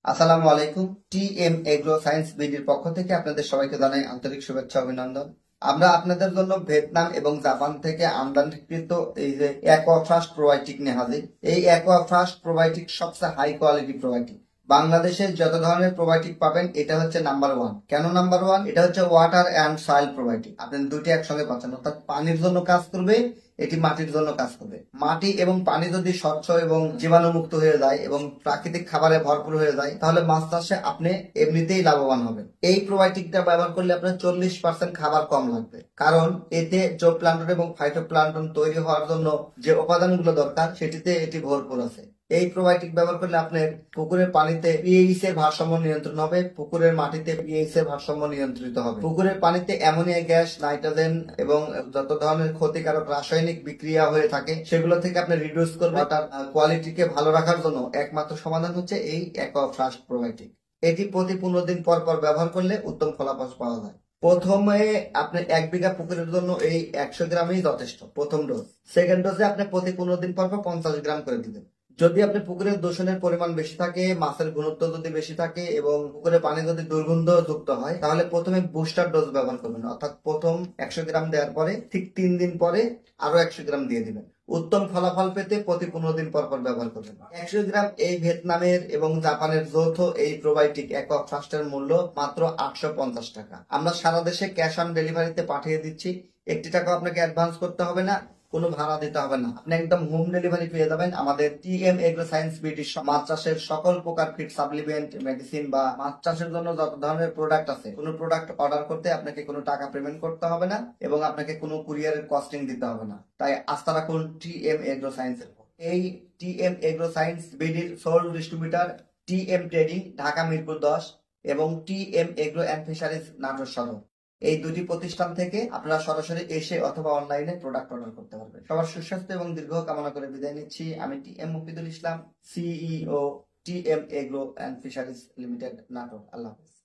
আসসালামু আলাইকুম। TM agro science বিডির পক্ষ থেকে আপনাদের সবাইকে জানাই আন্তরিক শুভেচ্ছা অভিনন্দন। আমরা আপনাদের জন্য ভিয়েতনাম এবং জাপান থেকে আমদানিকৃত এই যে অ্যাকোয়াফ্রাস্ট প্রোবায়োটিক নিয়ে হাজির। এই অ্যাকোয়াফ্রাস্ট প্রোবায়োটিক সবচেয়ে হাই কোয়ালিটি প্রোবায়োটিক। বাংলাদেশে যত ধরনের প্রোবায়োটিক পাবেন এটা হচ্ছে নাম্বার ওয়ান। কেন নাম্বার ওয়ান? এটা হচ্ছে ওয়াটার অ্যান্ড সয়েল প্রোবায়োটিক। আপনি দুটি একসঙ্গে পাচ্ছেন, অর্থাৎ পানির জন্য কাজ করবে, এটি মাটির জন্য কাজ করবে। মাটি এবং পানি যদি স্বচ্ছ এবং জীবাণুমুক্ত হয়ে যায় এবং প্রাকৃতিক খাবারে ভরপুর হয়ে যায়, তাহলে মাছ চাষে আপনি এমনিতেই লাভবান হবেন। এই প্রোবায়োটিকটা ব্যবহার করলে আপনার 40% খাবার কম লাগবে, কারণ এতে জোপ্লান্টন এবং ফাইটোপ্লান্টন তৈরি হওয়ার জন্য যে উপাদানগুলো দরকার সেটিতে এটি ভরপুর আছে। এই প্রোবায়োটিক ব্যবহার করলে আপনার পুকুরের পানিতে পিএইচ এর ভারসাম্য নিয়ন্ত্রণ হবে, পুকুরের মাটিতে পিএইচ এর ভারসাম্য নিয়ন্ত্রিত হবে, পুকুরের পানিতে অ্যামোনিয়া গ্যাস, নাইট্রোজেন এবং যত ধরনের ক্ষতিকারক রাসায়নিক বিক্রিয়া হয়ে থাকে সেগুলো থেকে আপনি রিডিউস করবে। ওয়াটার কোয়ালিটিকে ভালো রাখার জন্য একমাত্র সমাধান হচ্ছে এই অ্যাকোয়াফ্রাস্ট প্রোবায়োটিক। এটি প্রতি 15 দিন পর পর ব্যবহার করলে উত্তম ফলাফল পাওয়া যায়। প্রথমে আপনি 1 বিঘা পুকুরের জন্য এই 100 গ্রামই যথেষ্ট, প্রথম ডোজ। সেকেন্ড ডোজে আপনি প্রতি 15 দিন পর পর 50 গ্রাম করে দিবেন। যদি আপনি পুকুরের দূষণের পরিমাণ বেশি থাকে, মাছের ঘনত্ব যদি বেশি থাকে এবং পুকুরের পানি যদি দুর্গন্ধ যুক্ত হয়, তাহলে প্রথমে বুস্টার ডোজ ব্যবহার করবেন, অর্থাৎ প্রথম 100 গ্রাম দেওয়ার পরে ঠিক 3 দিন পরে আরো 100 গ্রাম দিয়ে দিবেন। উত্তম ফলাফল পেতে প্রতি 15 দিন পর পর ব্যবহার করবেন। 100 গ্রাম এই ভিয়েতনামের এবং জাপানের যৌথ এই প্রোবায়োটিক অ্যাকোয়াফ্রাস্টের মূল্য মাত্র 850 টাকা। আমরা সারা দেশে ক্যাশ অন ডেলিভারিতে পাঠিয়ে দিচ্ছি। 1 টাকা আপনাকে অ্যাডভান্স করতে হবে না, কোনো ভাড়া দিতে হবে না, আপনি একদম হোম ডেলিভারি পেয়ে যাবেন। আমাদের টিএম এগ্রো সায়েন্স বিডি মাছ চাষের সকল প্রকার ফিড, সাপ্লিমেন্ট, মেডিসিন বা মাছ চাষের জন্য যত ধরনের প্রোডাক্ট আছে, কোনো প্রোডাক্ট অর্ডার করতে আপনাকে কোনো টাকা পেমেন্ট করতে হবে না এবং আপনাকে কোনো কুরিয়ারের কস্টিং দিতে হবে না। তাই আস্থা রাখুন টিএম এগ্রো সায়েন্সের। এই টিএম এগ্রো সায়েন্স বিডির sole distributor TM trading, Dhaka Mirpur 10 এবং TM agro and fisheries, Natore Sadar. এই দুটি প্রতিষ্ঠান থেকে আপনারা সরাসরি এসে অথবা অনলাইনে প্রোডাক্ট অর্ডার করতে পারবেন। সবার সুস্বাস্থ্য এবং দীর্ঘ কামনা করে বিদায় নিচ্ছি। আমি TM Mufidul Islam, CEO, TM agro and fisheries limited, Natore. আল্লাহ হাফেজ।